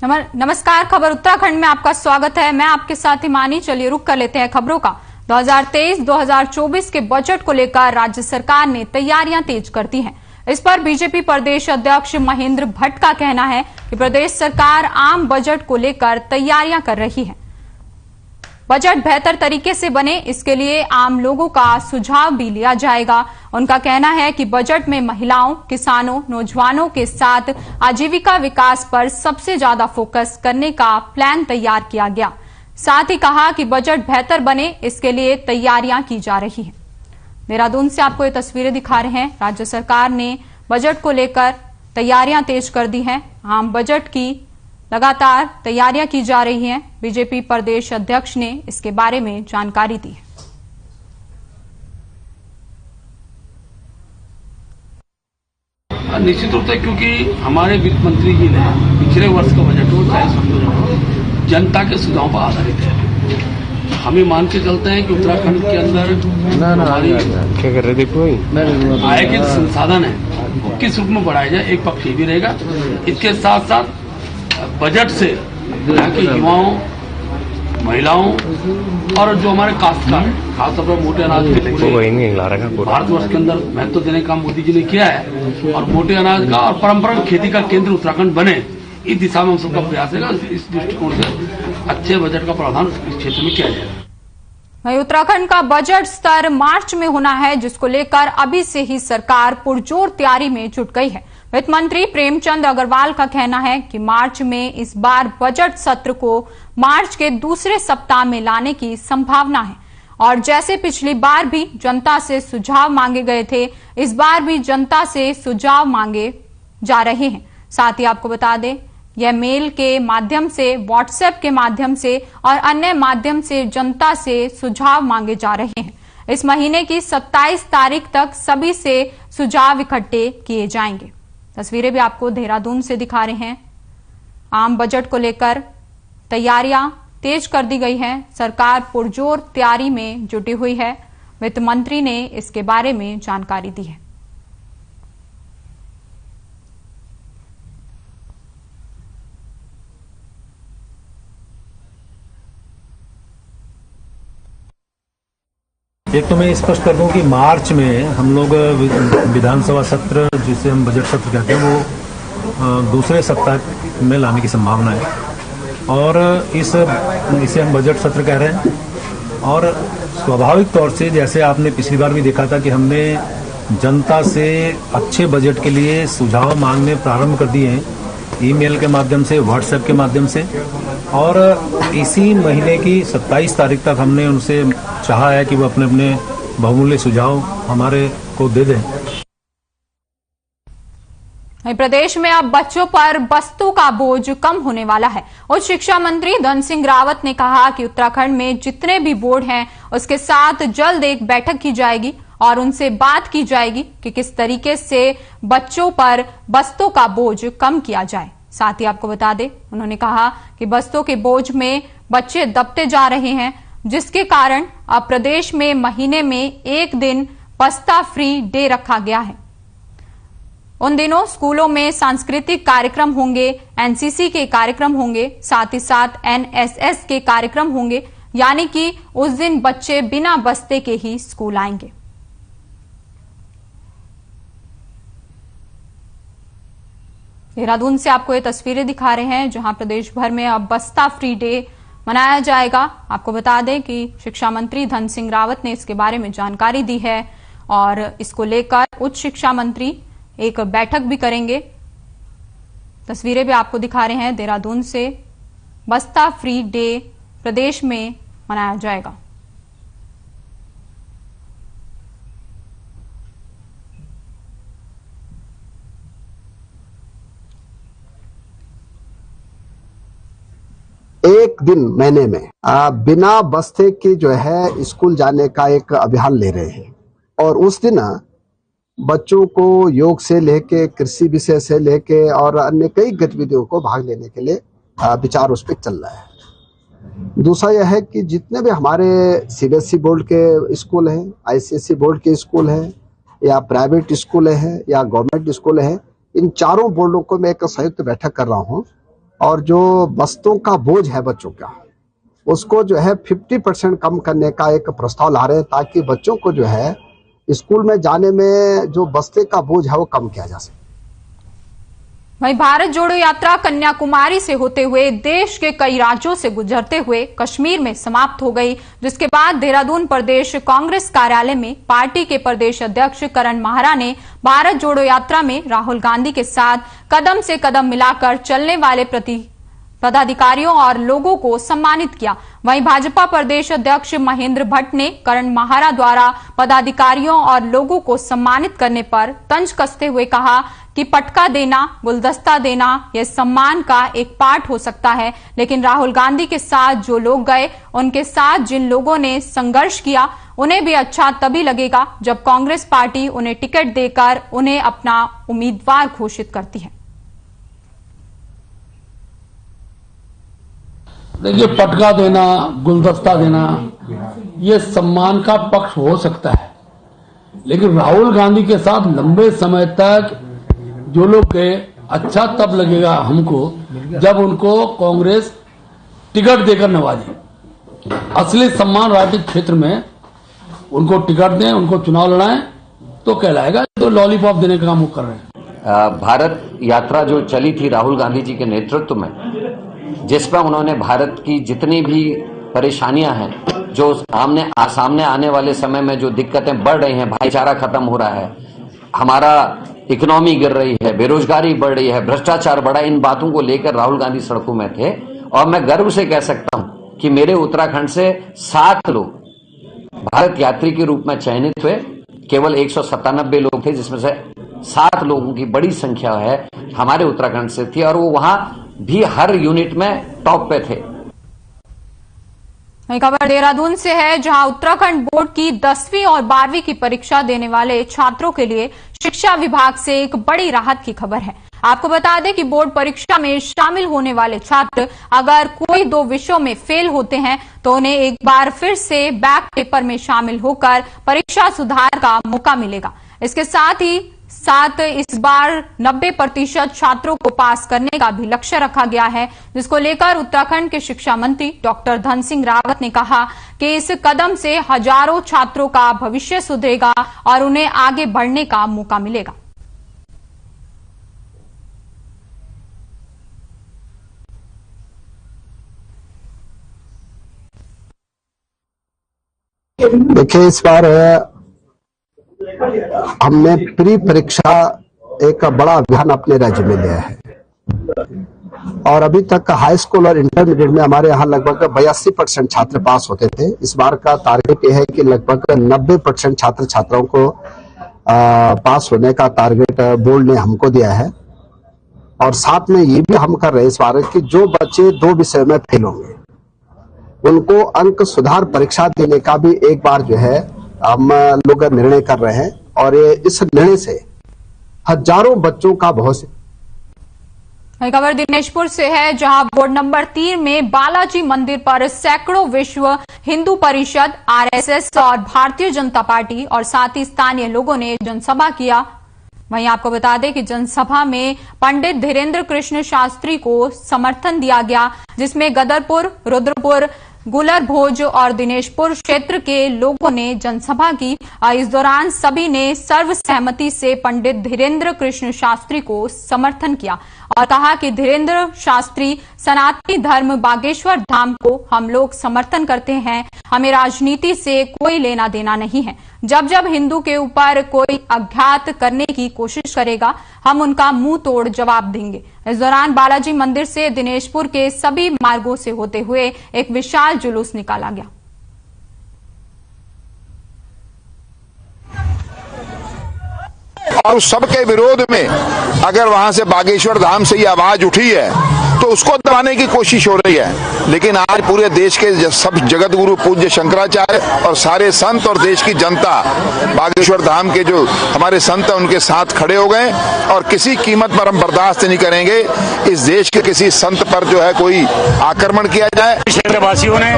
नमस्कार। खबर उत्तराखंड में आपका स्वागत है। मैं आपके साथ हिमानी। चलिए रुक कर लेते हैं खबरों का। 2023-2024 के बजट को लेकर राज्य सरकार ने तैयारियां तेज कर दी हैं। इस पर बीजेपी प्रदेश अध्यक्ष महेंद्र भट्ट का कहना है कि प्रदेश सरकार आम बजट को लेकर तैयारियां कर रही है। बजट बेहतर तरीके से बने, इसके लिए आम लोगों का सुझाव भी लिया जाएगा। उनका कहना है कि बजट में महिलाओं, किसानों, नौजवानों के साथ आजीविका विकास पर सबसे ज्यादा फोकस करने का प्लान तैयार किया गया। साथ ही कहा कि बजट बेहतर बने, इसके लिए तैयारियां की जा रही हैं। देहरादून से आपको ये तस्वीरें दिखा रहे हैं। राज्य सरकार ने बजट को लेकर तैयारियां तेज कर दी हैं। आम बजट की लगातार तैयारियां की जा रही हैं। बीजेपी प्रदेश अध्यक्ष ने इसके बारे में जानकारी दी है। निश्चित रूप से, क्योंकि हमारे वित्त मंत्री जी ने पिछले वर्ष का बजट हो चाहे जनता के सुझाव पर आधारित है। हमें मान के चलते हैं कि उत्तराखंड के अंदर हमारी क्या कर रहे देखो आय के संसाधन है वो किस रूप में बढ़ाया जाए, एक पक्ष ये भी रहेगा। इसके साथ साथ बजट से यहाँ के युवाओं, महिलाओं और जो हमारे काश्तकार हैं, खासतौर पर मोटे अनाज भारतवर्ष के अंदर महत्व देने का मोदी जी ने किया है और मोटे अनाज का और परंपरागत खेती का केंद्र उत्तराखंड बने, इस दिशा में हम सबका प्रयास है। इस दृष्टिकोण से अच्छे बजट का प्रावधान इस क्षेत्र में किया जाएगा। वहीं उत्तराखंड का बजट स्तर मार्च में होना है, जिसको लेकर अभी से ही सरकार पुरजोर तैयारी में जुट गई है। वित्त मंत्री प्रेमचंद अग्रवाल का कहना है कि मार्च में इस बार बजट सत्र को मार्च के दूसरे सप्ताह में लाने की संभावना है और जैसे पिछली बार भी जनता से सुझाव मांगे गए थे, इस बार भी जनता से सुझाव मांगे जा रहे हैं। साथ ही आपको बता दें, यह मेल के माध्यम से, व्हाट्सएप के माध्यम से और अन्य माध्यम से जनता से सुझाव मांगे जा रहे हैं। इस महीने की 27 तारीख तक सभी से सुझाव इकट्ठे किए जाएंगे। तस्वीरें भी आपको देहरादून से दिखा रहे हैं। आम बजट को लेकर तैयारियां तेज कर दी गई हैं। सरकार पुरजोर तैयारी में जुटी हुई है। वित्त मंत्री ने इसके बारे में जानकारी दी है। एक तो मैं स्पष्ट कर दूं कि मार्च में हम लोग विधानसभा सत्र, जिसे हम बजट सत्र कहते हैं, वो दूसरे सप्ताह में लाने की संभावना है और इसे हम बजट सत्र कह रहे हैं। और स्वाभाविक तौर से, जैसे आपने पिछली बार भी देखा था कि हमने जनता से अच्छे बजट के लिए सुझाव मांगने प्रारंभ कर दिए हैं, ईमेल के माध्यम से, व्हाट्सएप के माध्यम से, और इसी महीने की 27 तारीख तक हमने उनसे चाहा है कि वो अपने अपने बहुमूल्य सुझाव हमारे को दे दें। प्रदेश में अब बच्चों पर बस्तों का बोझ कम होने वाला है। उच्च शिक्षा मंत्री धन सिंह रावत ने कहा कि उत्तराखंड में जितने भी बोर्ड हैं, उसके साथ जल्द एक बैठक की जाएगी और उनसे बात की जाएगी कि किस तरीके से बच्चों पर बस्तों का बोझ कम किया जाए। साथ ही आपको बता दें, उन्होंने कहा कि बस्तों के बोझ में बच्चे दबते जा रहे हैं, जिसके कारण अब प्रदेश में महीने में एक दिन बस्ता फ्री डे रखा गया है। उन दिनों स्कूलों में सांस्कृतिक कार्यक्रम होंगे, एनसीसी के कार्यक्रम होंगे, साथ ही साथ एनएसएस के कार्यक्रम होंगे, यानी कि उस दिन बच्चे बिना बस्ते के ही स्कूल आएंगे। देहरादून से आपको ये तस्वीरें दिखा रहे हैं, जहां प्रदेश भर में अब बस्ता फ्री डे मनाया जाएगा। आपको बता दें कि शिक्षा मंत्री धन सिंह रावत ने इसके बारे में जानकारी दी है और इसको लेकर उच्च शिक्षा मंत्री एक बैठक भी करेंगे। तस्वीरें भी आपको दिखा रहे हैं देहरादून से। बस्ता फ्री डे प्रदेश में मनाया जाएगा। एक दिन महीने में बिना बस्ते के जो है स्कूल जाने का एक अभियान ले रहे हैं और उस दिन बच्चों को योग से लेके, कृषि विषय से लेके और अन्य कई गतिविधियों को भाग लेने के लिए विचार उस पर चल रहा है। दूसरा यह है कि जितने भी हमारे सीबीएसई बोर्ड के स्कूल हैं, आईसीएसई बोर्ड के स्कूल हैं या प्राइवेट स्कूल हैं या गवर्नमेंट स्कूल हैं, इन चारों बोर्डों को मैं एक संयुक्त बैठक कर रहा हूं और जो बस्तों का बोझ है बच्चों का, उसको जो है 50% कम करने का एक प्रस्ताव ला रहे हैं, ताकि बच्चों को जो है स्कूल में जाने में जो बस्ते का बोझ है वो कम किया जा सके। वहीं भारत जोड़ो यात्रा कन्याकुमारी से होते हुए देश के कई राज्यों से गुजरते हुए कश्मीर में समाप्त हो गई, जिसके बाद देहरादून प्रदेश कांग्रेस कार्यालय में पार्टी के प्रदेश अध्यक्ष करण माहरा ने भारत जोड़ो यात्रा में राहुल गांधी के साथ कदम से कदम मिलाकर चलने वाले पदाधिकारियों और लोगों को सम्मानित किया। वहीं भाजपा प्रदेश अध्यक्ष महेंद्र भट्ट ने करण माहरा द्वारा पदाधिकारियों और लोगों को सम्मानित करने पर तंज कसते हुए कहा कि पटका देना, गुलदस्ता देना यह सम्मान का एक पार्ट हो सकता है, लेकिन राहुल गांधी के साथ जो लोग गए, उनके साथ जिन लोगों ने संघर्ष किया, उन्हें भी अच्छा तभी लगेगा जब कांग्रेस पार्टी उन्हें टिकट देकर उन्हें अपना उम्मीदवार घोषित करती है। देखिए, पटका देना, गुलदस्ता देना ये सम्मान का पक्ष हो सकता है, लेकिन राहुल गांधी के साथ लंबे समय तक जो लोग गए, अच्छा तब लगेगा हमको जब उनको कांग्रेस टिकट देकर नवाजे। असली सम्मान राजनीतिक क्षेत्र में उनको टिकट दें, उनको चुनाव लड़ाएं तो कहलाएगा। तो लॉलीपॉप देने का काम वो कर रहे हैं। भारत यात्रा जो चली थी राहुल गांधी जी के नेतृत्व में, जिस पर उन्होंने भारत की जितनी भी परेशानियां हैं, जो सामने आने वाले समय में जो दिक्कतें बढ़ रही हैं, भाईचारा खत्म हो रहा है, हमारा इकोनॉमी गिर रही है, बेरोजगारी बढ़ रही है, भ्रष्टाचार बढ़ा, इन बातों को लेकर राहुल गांधी सड़कों में थे। और मैं गर्व से कह सकता हूं कि मेरे उत्तराखंड से 7 लोग भारत यात्री के रूप में चयनित हुए। केवल 197 लोग थे, जिसमें से 7 लोगों की बड़ी संख्या है हमारे उत्तराखंड से थी, और वो वहां भी हर यूनिट में टॉप पे थे। खबर देहरादून से है, जहां उत्तराखंड बोर्ड की 10वीं और 12वीं की परीक्षा देने वाले छात्रों के लिए शिक्षा विभाग से एक बड़ी राहत की खबर है। आपको बता दें कि बोर्ड परीक्षा में शामिल होने वाले छात्र अगर कोई 2 विषयों में फेल होते हैं तो उन्हें एक बार फिर से बैक पेपर में शामिल होकर परीक्षा सुधार का मौका मिलेगा। इसके साथ इस बार 90% छात्रों को पास करने का भी लक्ष्य रखा गया है, जिसको लेकर उत्तराखंड के शिक्षा मंत्री डॉक्टर धन सिंह रावत ने कहा कि इस कदम से हजारों छात्रों का भविष्य सुधरेगा और उन्हें आगे बढ़ने का मौका मिलेगा। देखिए, इस बार हमने प्री परीक्षा एक बड़ा अभियान अपने राज्य में लिया है, और अभी तक हाई स्कूल और इंटरमीडिएट में हमारे यहाँ लगभग 82% छात्र पास होते थे। इस बार का टारगेट यह है कि लगभग 90% छात्र छात्राओं को पास होने का टारगेट बोर्ड ने हमको दिया है। और साथ में ये भी हम कर रहे हैं इस बार कि जो बच्चे 2 विषय में फेल होंगे उनको अंक सुधार परीक्षा देने का भी एक बार जो है हम लोग निर्णय कर रहे हैं, और इस निर्णय से हजारों बच्चों का भविष्य। खबर दिनेशपुर से है, जहां बोर्ड नंबर 3 में बालाजी मंदिर पर सैकड़ों विश्व हिंदू परिषद, आरएसएस और भारतीय जनता पार्टी और साथ ही स्थानीय लोगों ने जनसभा किया। वहीं आपको बता दें कि जनसभा में पंडित धीरेन्द्र कृष्ण शास्त्री को समर्थन दिया गया, जिसमें गदरपुर, रुद्रपुर, गुलरभोज और दिनेशपुर क्षेत्र के लोगों ने जनसभा की। इस दौरान सभी ने सर्वसहमति से पंडित धीरेन्द्र कृष्ण शास्त्री को समर्थन किया और कहा कि धीरेन्द्र शास्त्री सनातनी धर्म बागेश्वर धाम को हम लोग समर्थन करते हैं, हमें राजनीति से कोई लेना देना नहीं है। जब जब हिंदू के ऊपर कोई आघात करने की कोशिश करेगा, हम उनका मुंह तोड़ जवाब देंगे। इस दौरान बालाजी मंदिर से दिनेशपुर के सभी मार्गों से होते हुए एक विशाल जुलूस निकाला गया। और उस सबके विरोध में अगर वहां से बागेश्वर धाम से ये आवाज उठी है तो उसको दबाने की कोशिश हो रही है। लेकिन आज पूरे देश के सब जगत गुरु पूज्य शंकराचार्य और सारे संत और देश की जनता बागेश्वर धाम के जो हमारे संत हैं उनके साथ खड़े हो गए, और किसी कीमत पर हम बर्दाश्त नहीं करेंगे इस देश के किसी संत पर जो है कोई आक्रमण किया जाए। क्षेत्रवासियों ने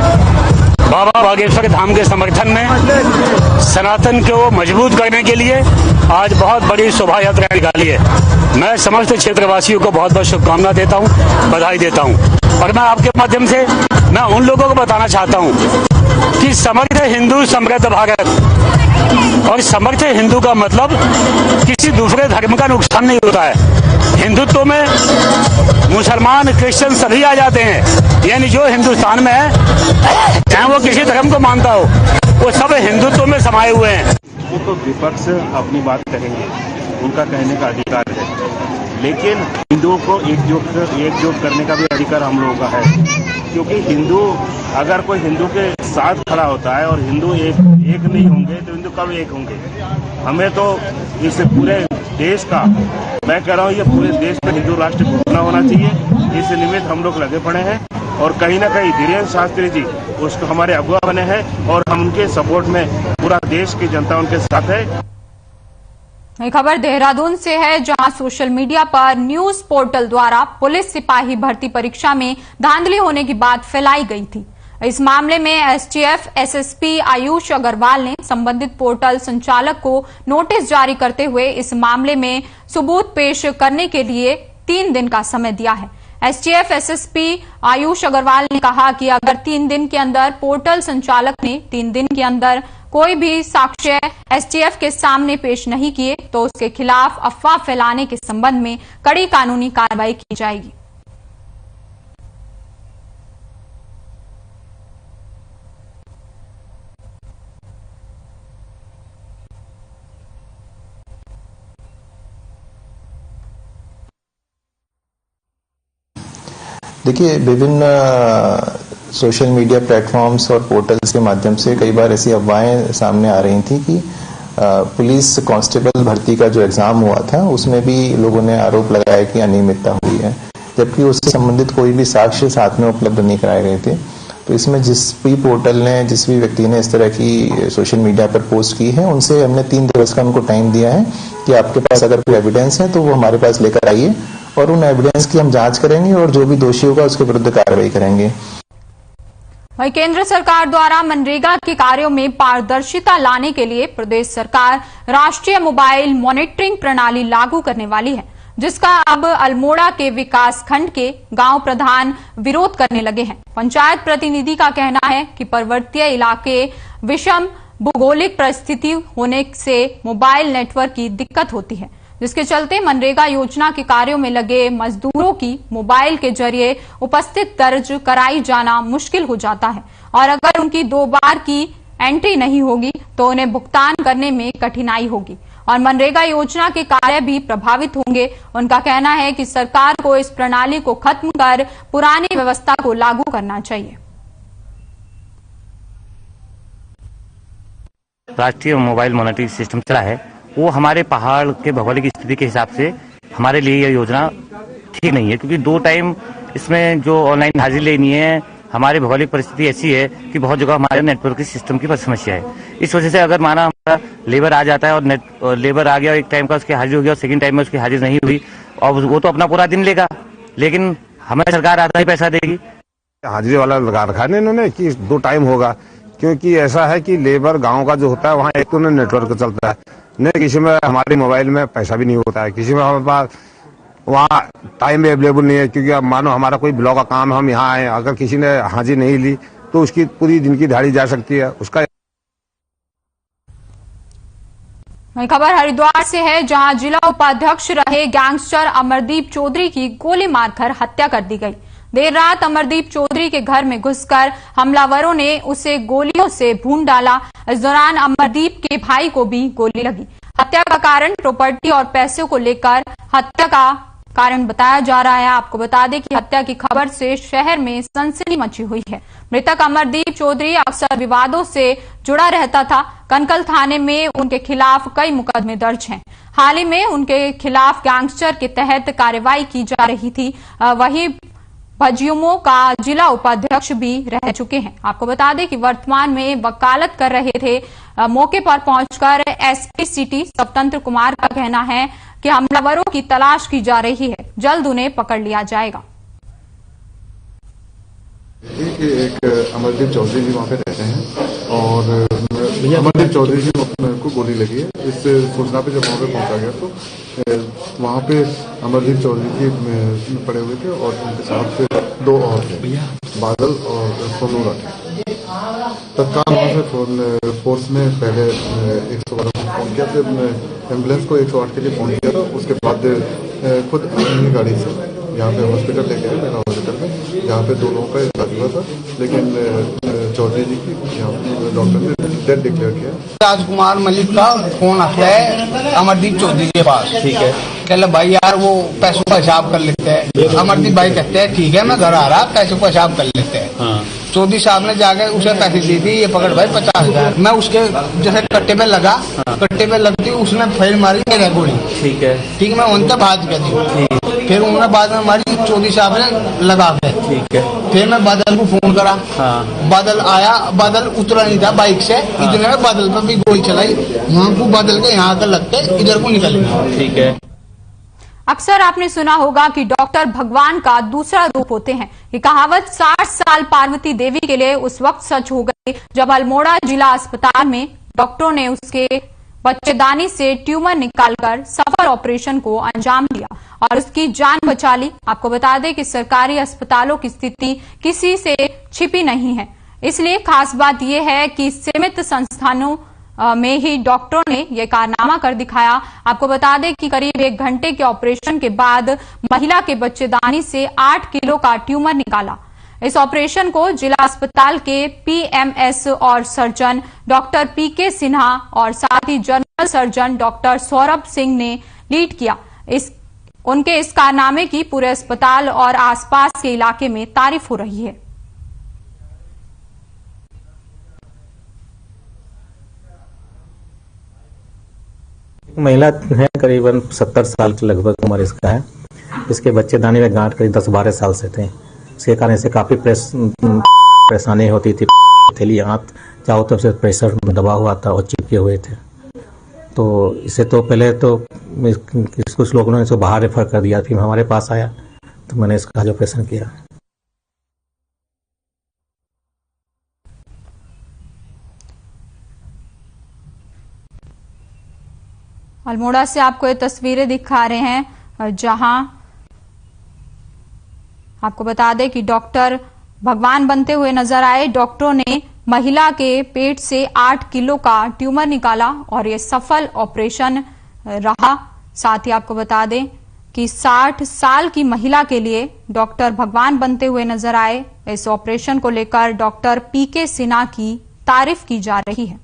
बाबा बागेश्वर धाम के समर्थन में सनातन को मजबूत करने के लिए आज बहुत बड़ी शोभा यात्रा निकाली है। मैं समस्त क्षेत्रवासियों को बहुत बहुत शुभकामना देता हूं, बधाई देता हूं। और मैं आपके माध्यम से मैं उन लोगों को बताना चाहता हूं कि समर्थ हिंदू समृद्ध भारत, और समर्थ हिंदू का मतलब किसी दूसरे धर्म का नुकसान नहीं होता है। हिंदुत्व में मुसलमान क्रिश्चियन सभी आ जाते हैं, यानी जो हिंदुस्तान में है चाहे वो किसी धर्म को मानता हो, वो सब हिंदुत्व में समाये हुए हैं। वो तो विपक्ष अपनी बात कहेंगे, उनका कहने का अधिकार है, लेकिन हिंदुओं को एकजुट करने का भी अधिकार हम लोगों का है। क्योंकि हिंदू, अगर कोई हिंदू के साथ खड़ा होता है और हिंदू एक नहीं होंगे तो हिंदू कब एक होंगे। हमें तो इस पूरे देश का, मैं कह रहा हूँ ये पूरे देश में हिंदू राष्ट्र घोषणा होना चाहिए। इस निमित्त हम लोग लगे पड़े हैं और कहीं ना कहीं धीरेन्द्र शास्त्री जी उसको हमारे अगुवा बने हैं और हम उनके सपोर्ट में, पूरा देश की जनता उनके साथ है। एक खबर देहरादून से है, जहां सोशल मीडिया पर न्यूज पोर्टल द्वारा पुलिस सिपाही भर्ती परीक्षा में धांधली होने की बात फैलाई गई थी। इस मामले में एसटीएफ एसएसपी आयुष अग्रवाल ने संबंधित पोर्टल संचालक को नोटिस जारी करते हुए इस मामले में सबूत पेश करने के लिए 3 दिन का समय दिया है। एसटीएफ एसएसपी आयुष अग्रवाल ने कहा कि अगर 3 दिन के अंदर पोर्टल संचालक ने 3 दिन के अंदर कोई भी साक्ष्य एसटीएफ के सामने पेश नहीं किए तो उसके खिलाफ अफवाह फैलाने के संबंध में कड़ी कानूनी कार्रवाई की जाएगी। देखिए, विभिन्न सोशल मीडिया प्लेटफॉर्म्स और पोर्टल्स के माध्यम से कई बार ऐसी अफवाहें सामने आ रही थी कि पुलिस कांस्टेबल भर्ती का जो एग्जाम हुआ था उसमें भी लोगों ने आरोप लगाया कि अनियमितता हुई है, जबकि उससे संबंधित कोई भी साक्ष्य साथ में उपलब्ध नहीं कराए गए थे। तो इसमें जिस भी पोर्टल ने, जिस भी व्यक्ति ने इस तरह की सोशल मीडिया पर पोस्ट की है, उनसे हमने 3 दिवस का उनको टाइम दिया है कि आपके पास अगर कोई एविडेंस है तो वो हमारे पास लेकर आइए और उन एविडेंस की हम जांच करेंगे और जो भी दोषी होगा उसके विरुद्ध कार्रवाई करेंगे। वहीं केंद्र सरकार द्वारा मनरेगा के कार्यों में पारदर्शिता लाने के लिए प्रदेश सरकार राष्ट्रीय मोबाइल मॉनिटरिंग प्रणाली लागू करने वाली है, जिसका अब अल्मोड़ा के विकास खंड के गांव प्रधान विरोध करने लगे हैं। पंचायत प्रतिनिधि का कहना है कि पर्वतीय इलाके विषम भौगोलिक परिस्थिति होने से मोबाइल नेटवर्क की दिक्कत होती है, जिसके चलते मनरेगा योजना के कार्यों में लगे मजदूरों की मोबाइल के जरिए उपस्थित दर्ज कराई जाना मुश्किल हो जाता है और अगर उनकी 2 बार की एंट्री नहीं होगी तो उन्हें भुगतान करने में कठिनाई होगी और मनरेगा योजना के कार्य भी प्रभावित होंगे। उनका कहना है कि सरकार को इस प्रणाली को खत्म कर पुरानी व्यवस्था को लागू करना चाहिए। राष्ट्रीय मोबाइल मॉनिटरिंग सिस्टम चला है, वो हमारे पहाड़ के भौगोलिक स्थिति के हिसाब से हमारे लिए यह योजना ठीक नहीं है, क्योंकि 2 टाइम इसमें जो ऑनलाइन हाजिरी लेनी है, हमारी भौगोलिक परिस्थिति ऐसी है कि बहुत जगह हमारे नेटवर्क की सिस्टम की समस्या है। इस वजह से अगर माना हमारा लेबर आ जाता है और लेबर आ गया, एक टाइम का उसकी हाजिरी हो गया और सेकंड टाइम में उसकी हाजिरी नहीं हुई और वो तो अपना पूरा दिन लेगा, लेकिन हमें सरकार आधा ही पैसा देगी। हाजिरी वाला लगा रखा है इन्होंने कि 2 टाइम होगा, क्योंकि ऐसा है कि लेबर गांव का जो होता है वहाँ एक तो नेटवर्क चलता है, नहीं किसी में हमारे मोबाइल में पैसा भी नहीं होता है, किसी में हमारे पास वहाँ टाइम भी अवेलेबल नहीं है, क्योंकि अब मानो हमारा कोई ब्लॉक का काम है, हम यहाँ आए, अगर किसी ने हाजिरी नहीं ली तो उसकी पूरी दिन की दिहाड़ी जा सकती है उसका। खबर हरिद्वार से है, जहां जिला उपाध्यक्ष रहे गैंगस्टर अमरदीप चौधरी की गोली मारकर हत्या कर दी गई। देर रात अमरदीप चौधरी के घर में घुसकर हमलावरों ने उसे गोलियों से भून डाला। इस दौरान अमरदीप के भाई को भी गोली लगी। हत्या का कारण प्रॉपर्टी और पैसों को लेकर हत्या का कारण बताया जा रहा है। आपको बता दें कि हत्या की खबर से शहर में सनसनी मची हुई है। मृतक अमरदीप चौधरी अक्सर विवादों से जुड़ा रहता था। कनकल थाने में उनके खिलाफ कई मुकदमे दर्ज हैं। हाल ही में उनके खिलाफ गैंगस्टर के तहत कार्रवाई की जा रही थी। वहीं भजियुमो का जिला उपाध्यक्ष भी रह चुके हैं। आपको बता दें कि वर्तमान में वकालत कर रहे थे। मौके पर पहुंचकर एसपी सिटी स्वतंत्र कुमार का कहना है कि हमलावरों की तलाश की जा रही है, जल्द उन्हें पकड़ लिया जाएगा। एक अमरदीप चौधरी जी वहाँ पे रहते हैं और अमरदीप चौधरी जी को गोली लगी है। इस सूचना पे जब वहाँ पे पहुँचा गया तो वहाँ पे अमरदीप चौधरी जी पड़े हुए थे और उनके साथ दो और थे, बादल और सोनू थे। तत्काल वहाँ से फोर्स ने पहले 112 को फोन किया, फिर एम्बुलेंस को 108 के लिए फोन किया था। उसके बाद खुद अपनी गाड़ी से यहाँ पे हॉस्पिटल लेके आए, मेरा हॉस्पिटल में, जहाँ पे 2 लोगों का इलाज हुआ था, लेकिन चौधरी जी की यहाँ पे डॉक्टर ने डेथ डिक्लेयर किया। राजकुमार मलिक का फोन आता है अमरदीप चौधरी के पास, ठीक है, कहले भाई यार वो पैसों का हिसाब कर लेते हैं। अमरदीप भाई कहते हैं ठीक है मैं घर आ रहा, पैसों का हिसाब कर लेते हैं। चौधरी साहब ने जाके उसे पैसे दी थी, ये पकड़ भाई 50,000। मैं उसके जैसे कट्टे पे लगा, कट्टे पे लगती उसने फायर मारी मेरे गोली, ठीक है, ठीक, मैं उनसे भाग गया थी। फिर उन्होंने बाद में मारी, चौधरी साहब ने लगा के, ठीक है। फिर मैं बादल को फोन करा, बादल आया, बादल उतरा नहीं था बाइक से, इतने में बादल पर भी गोली चलाई, यहाँ को बादल के यहाँ का लगते इधर को निकल गया, ठीक है। अक्सर आपने सुना होगा कि डॉक्टर भगवान का दूसरा रूप होते हैं। ये कहावत 60 साल पार्वती देवी के लिए उस वक्त सच हो गई जब अल्मोड़ा जिला अस्पताल में डॉक्टरों ने उसके बच्चेदानी से ट्यूमर निकालकर सफल ऑपरेशन को अंजाम दिया और उसकी जान बचा ली। आपको बता दें कि सरकारी अस्पतालों की स्थिति किसी से छिपी नहीं है, इसलिए खास बात यह है कि सीमित संस्थानों में ही डॉक्टरों ने यह कारनामा कर दिखाया। आपको बता दें कि करीब 1 घंटे के ऑपरेशन के बाद महिला के बच्चेदानी से 8 किलो का ट्यूमर निकाला। इस ऑपरेशन को जिला अस्पताल के पीएमएस और सर्जन डॉक्टर पीके सिन्हा और साथ ही general surgeon doctor Saurabh Singh ने लीड किया। उनके इस कारनामे की पूरे अस्पताल और आसपास के इलाके में तारीफ हो रही है। महिला है, करीबन 70 साल के लगभग उम्र इसका है। इसके बच्चेदानी में गांठ करीब 10-12 साल से थे। इसके कारण से काफी परेशानी होती थी। थैली हाथ चारों तरफ से प्रेशर दबा हुआ था और चिपके हुए थे। तो इसे तो पहले तो कुछ लोगों ने इसको बाहर रेफर कर दिया, फिर हमारे पास आया तो मैंने इसका ऑपरेशन किया। अल्मोड़ा से आपको ये तस्वीरें दिखा रहे हैं जहां आपको बता दें कि डॉक्टर भगवान बनते हुए नजर आए। डॉक्टरों ने महिला के पेट से 8 किलो का ट्यूमर निकाला और ये सफल ऑपरेशन रहा। साथ ही आपको बता दें कि 60 साल की महिला के लिए डॉक्टर भगवान बनते हुए नजर आए। इस ऑपरेशन को लेकर डॉक्टर पीके सिन्हा की तारीफ की जा रही है।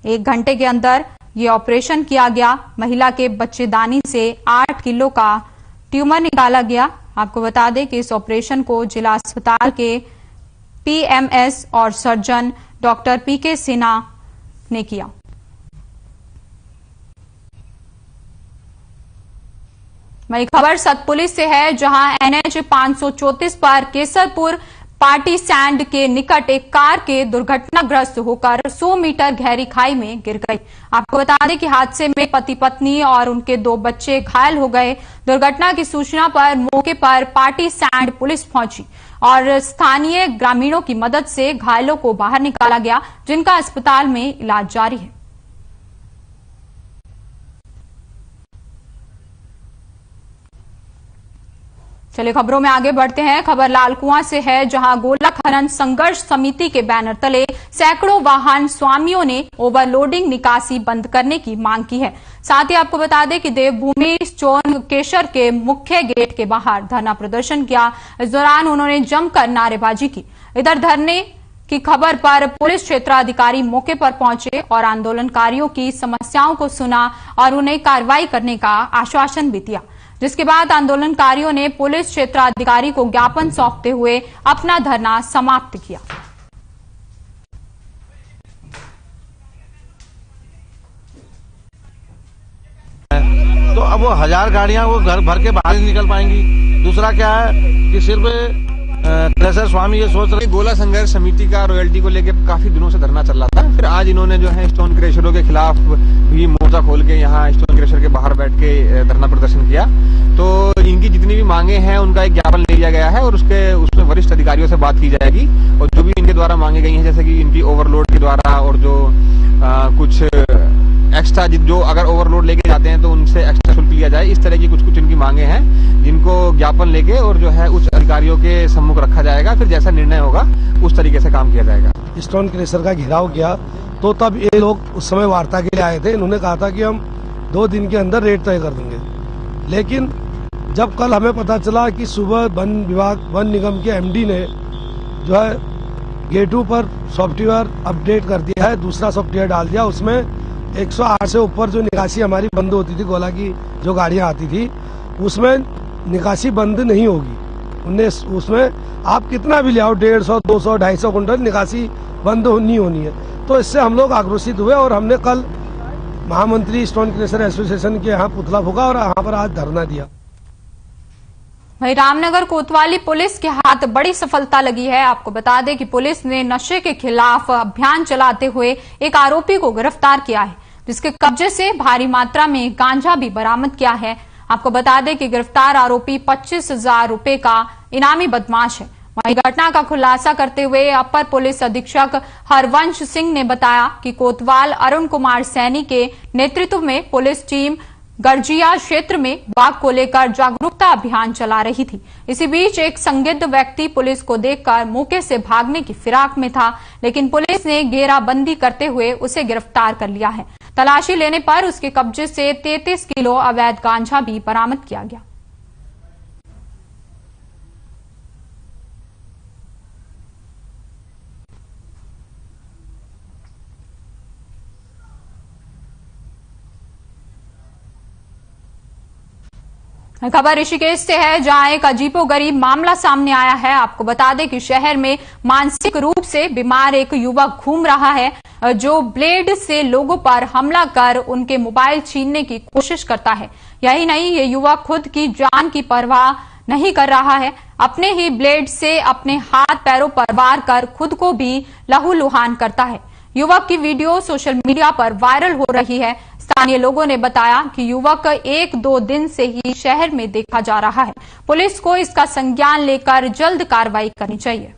1 घंटे के अंदर ये ऑपरेशन किया गया। महिला के बच्चेदानी से 8 किलो का ट्यूमर निकाला गया। आपको बता दें कि इस ऑपरेशन को जिला अस्पताल के पीएमएस और सर्जन डॉक्टर पीके सिन्हा ने किया। वही खबर सतपुलिस से है, जहां एनएच 534 पर केसरपुर पार्टी सैंड के निकट एक कार के दुर्घटनाग्रस्त होकर 100 मीटर गहरी खाई में गिर गई। आपको बता दें कि हादसे में पति पत्नी और उनके 2 बच्चे घायल हो गए। दुर्घटना की सूचना पर मौके पर पार्टी सैंड पुलिस पहुंची और स्थानीय ग्रामीणों की मदद से घायलों को बाहर निकाला गया, जिनका अस्पताल में इलाज जारी है। चलिए खबरों में आगे बढ़ते हैं। खबर लालकुआं से है, जहां गोला खनन संघर्ष समिति के बैनर तले सैकड़ों वाहन स्वामियों ने ओवरलोडिंग निकासी बंद करने की मांग की है। साथ ही आपको बता दें कि देवभूमि चौन केशर के मुख्य गेट के बाहर धरना प्रदर्शन किया। इस दौरान उन्होंने जमकर नारेबाजी की। इधर धरने की खबर पर पुलिस क्षेत्राधिकारी मौके पर पहुंचे और आंदोलनकारियों की समस्याओं को सुना और उन्हें कार्रवाई करने का आश्वासन भी दिया, जिसके बाद आंदोलनकारियों ने पुलिस क्षेत्राधिकारी को ज्ञापन सौंपते हुए अपना धरना समाप्त किया। तो अब वो 1000 गाड़ियां वो घर भर के बाहर नहीं निकल पाएंगी। दूसरा क्या है कि सिर्फ क्रशर स्वामी ये सोच रहे। गोला संघर्ष समिति का रॉयल्टी को लेकर काफी दिनों से धरना चल रहा था। फिर आज इन्होंने जो है स्टोन क्रशरों के खिलाफ भी मोर्चा खोल के यहाँ स्टोन क्रशर के बाहर बैठ के धरना प्रदर्शन किया। तो इनकी जितनी भी मांगे हैं उनका एक ज्ञापन ले लिया गया है और उसमें वरिष्ठ अधिकारियों से बात की जाएगी और जो भी इनके द्वारा मांगे गई हैं, जैसे कि इनकी ओवरलोड के द्वारा और जो कुछ एक्स्ट्रा जो अगर ओवरलोड लेके जाते हैं तो उनसे एक्स्ट्रा शुल्क लिया जाए, इस तरह की कुछ इनकी मांगे हैं जिनको ज्ञापन लेके और जो है उच्च अधिकारियों के सम्मुख रखा जाएगा। फिर जैसा निर्णय होगा उस तरीके से काम किया जाएगा। स्टोन क्रशर का घेराव किया तो तब ये लोग उस समय वार्ता के लिए आए थे। इन्होंने कहा था कि हम 2 दिन के अंदर रेट तय कर देंगे, लेकिन जब कल हमें पता चला कि सुबह वन निगम के एमडी ने जो है गेटू पर सॉफ्टवेयर अपडेट कर दिया है, दूसरा सॉफ्टवेयर डाल दिया, उसमें 108 से ऊपर जो निकासी हमारी बंद होती थी, गोला की जो गाड़ियां आती थी उसमें निकासी बंद नहीं होगी। उसमें आप कितना भी ले आओ 150, 200, 250 कुंटल निकासी बंद नहीं होनी है। तो इससे हम लोग आक्रोशित हुए और हमने कल महामंत्री स्टोन क्रशर एसोसिएशन के यहाँ पुतला फूका और यहाँ पर आज धरना दिया। वहीं रामनगर कोतवाली पुलिस के हाथ बड़ी सफलता लगी है। आपको बता दें कि पुलिस ने नशे के खिलाफ अभियान चलाते हुए एक आरोपी को गिरफ्तार किया है, जिसके कब्जे से भारी मात्रा में गांजा भी बरामद किया है। आपको बता दें कि गिरफ्तार आरोपी 25,000 रुपए का इनामी बदमाश है। वहीं घटना का खुलासा करते हुए अपर पुलिस अधीक्षक हरवंश सिंह ने बताया कि कोतवाल अरुण कुमार सैनी के नेतृत्व में पुलिस टीम गर्जिया क्षेत्र में बाघ को लेकर जागरूकता अभियान चला रही थी। इसी बीच एक संदिग्ध व्यक्ति पुलिस को देखकर मौके से भागने की फिराक में था, लेकिन पुलिस ने घेराबंदी करते हुए उसे गिरफ्तार कर लिया है। तलाशी लेने पर उसके कब्जे से 33 किलो अवैध गांजा भी बरामद किया गया। खबर ऋषिकेश से है, जहां एक अजीबोगरीब मामला सामने आया है। आपको बता दें कि शहर में मानसिक रूप से बीमार एक युवक घूम रहा है, जो ब्लेड से लोगों पर हमला कर उनके मोबाइल छीनने की कोशिश करता है। यही नहीं, ये युवक खुद की जान की परवाह नहीं कर रहा है, अपने ही ब्लेड से अपने हाथ पैरों पर वार कर खुद को भी लहूलुहान करता है। युवक की वीडियो सोशल मीडिया पर वायरल हो रही है। स्थानीय लोगों ने बताया कि युवक 1-2 दिन से ही शहर में देखा जा रहा है। पुलिस को इसका संज्ञान लेकर जल्द कार्रवाई करनी चाहिए।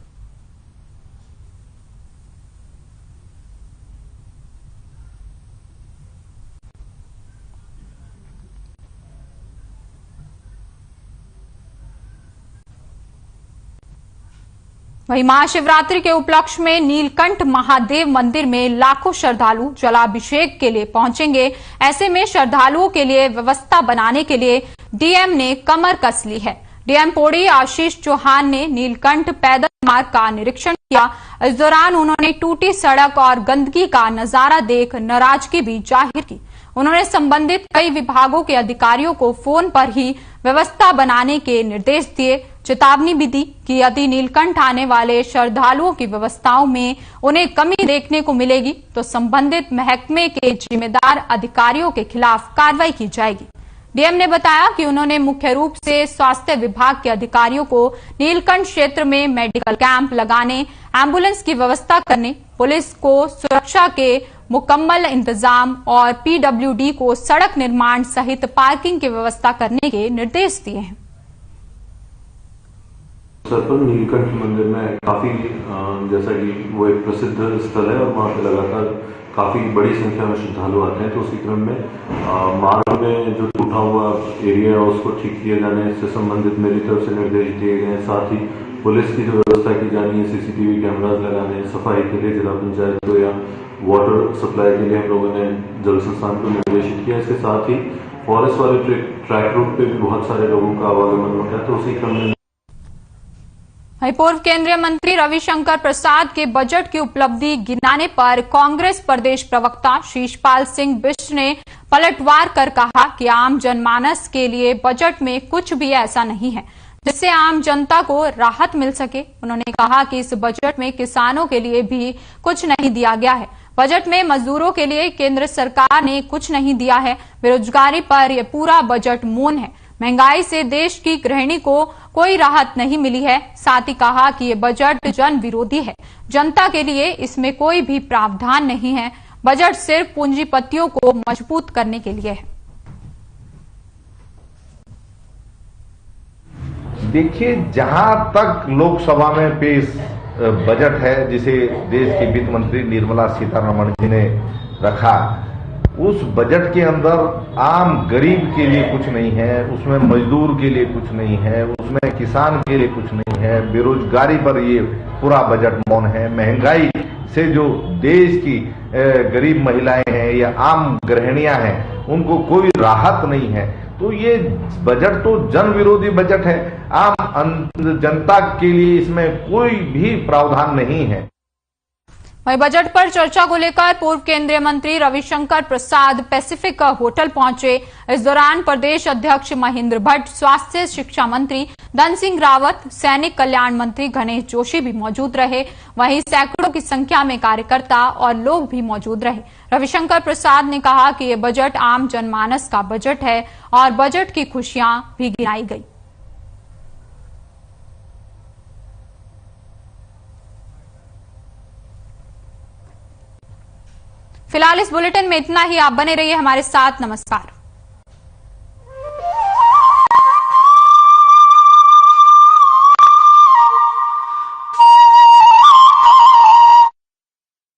वहीं महाशिवरात्रि के उपलक्ष्य में नीलकंठ महादेव मंदिर में लाखों श्रद्धालु जलाभिषेक के लिए पहुंचेंगे। ऐसे में श्रद्धालुओं के लिए व्यवस्था बनाने के लिए डीएम ने कमर कस ली है। डीएम पौड़ी आशीष चौहान ने नीलकंठ पैदल मार्ग का निरीक्षण किया। इस दौरान उन्होंने टूटी सड़क और गंदगी का नजारा देख नाराजगी भी जाहिर की। उन्होंने संबंधित कई विभागों के अधिकारियों को फोन पर ही व्यवस्था बनाने के निर्देश दिए। चेतावनी भी दी कि यदि नीलकंठ आने वाले श्रद्धालुओं की व्यवस्थाओं में उन्हें कमी देखने को मिलेगी तो संबंधित महकमे के जिम्मेदार अधिकारियों के खिलाफ कार्रवाई की जाएगी। डीएम ने बताया कि उन्होंने मुख्य रूप से स्वास्थ्य विभाग के अधिकारियों को नीलकंठ क्षेत्र में मेडिकल कैंप लगाने, एम्बुलेंस की व्यवस्था करने, पुलिस को सुरक्षा के मुकम्मल इंतजाम और पीडब्ल्यूडी को सड़क निर्माण सहित पार्किंग की व्यवस्था करने के निर्देश दिए हैं। सर पर नीलकंठ मंदिर में काफी जैसा कि वो एक प्रसिद्ध स्थल है और वहाँ पे लगातार काफी बड़ी संख्या में श्रद्धालु आते हैं, तो उसी क्रम में मार्ग में जो टूटा हुआ एरिया है उसको ठीक किए जाने से संबंधित मेरी तरफ से निर्देश दिए गए हैं। साथ ही पुलिस की जो व्यवस्था की जानी है, सीसीटीवी कैमराज लगाने, सफाई के लिए जिला पंचायत को या वाटर सप्लाई के लिए हम लोगों ने जल संस्थान को निर्देशित किया। इसके साथ ही फॉरेस्ट वाले ट्रैक रूट पे भी बहुत सारे लोगों का आवागमन होता है, तो उसी क्रम में पूर्व केंद्रीय मंत्री रविशंकर प्रसाद के बजट की उपलब्धि गिनाने पर कांग्रेस प्रदेश प्रवक्ता शीशपाल सिंह बिष्ट ने पलटवार कर कहा कि आम जनमानस के लिए बजट में कुछ भी ऐसा नहीं है जिससे आम जनता को राहत मिल सके। उन्होंने कहा कि इस बजट में किसानों के लिए भी कुछ नहीं दिया गया है। बजट में मजदूरों के लिए केंद्र सरकार ने कुछ नहीं दिया है। बेरोजगारी पर यह पूरा बजट मौन है। महंगाई से देश की गृहिणी को कोई राहत नहीं मिली है। साथ ही कहा कि ये बजट जन विरोधी है, जनता के लिए इसमें कोई भी प्रावधान नहीं है। बजट सिर्फ पूंजीपतियों को मजबूत करने के लिए है। देखिए, जहां तक लोकसभा में पेश बजट है जिसे देश की वित्त मंत्री निर्मला सीतारमण जी ने रखा, उस बजट के अंदर आम गरीब के लिए कुछ नहीं है, उसमें मजदूर के लिए कुछ नहीं है, उसमें किसान के लिए कुछ नहीं है। बेरोजगारी पर ये पूरा बजट मौन है। महंगाई से जो देश की गरीब महिलाएं हैं या आम गृहिणियां हैं, उनको कोई राहत नहीं है। तो ये बजट तो जन विरोधी बजट है। आम जनता के लिए इसमें कोई भी प्रावधान नहीं है। वहीं बजट पर चर्चा को लेकर पूर्व केंद्रीय मंत्री रविशंकर प्रसाद पैसिफिक होटल पहुंचे। इस दौरान प्रदेश अध्यक्ष महेंद्र भट्ट, स्वास्थ्य शिक्षा मंत्री धन सिंह रावत, सैनिक कल्याण मंत्री गणेश जोशी भी मौजूद रहे। वहीं सैकड़ों की संख्या में कार्यकर्ता और लोग भी मौजूद रहे। रविशंकर प्रसाद ने कहा कि ये बजट आम जनमानस का बजट है और बजट की खुशियां भी गिनाई गई। फिलहाल इस बुलेटिन में इतना ही। आप बने रहिए हमारे साथ। नमस्कार।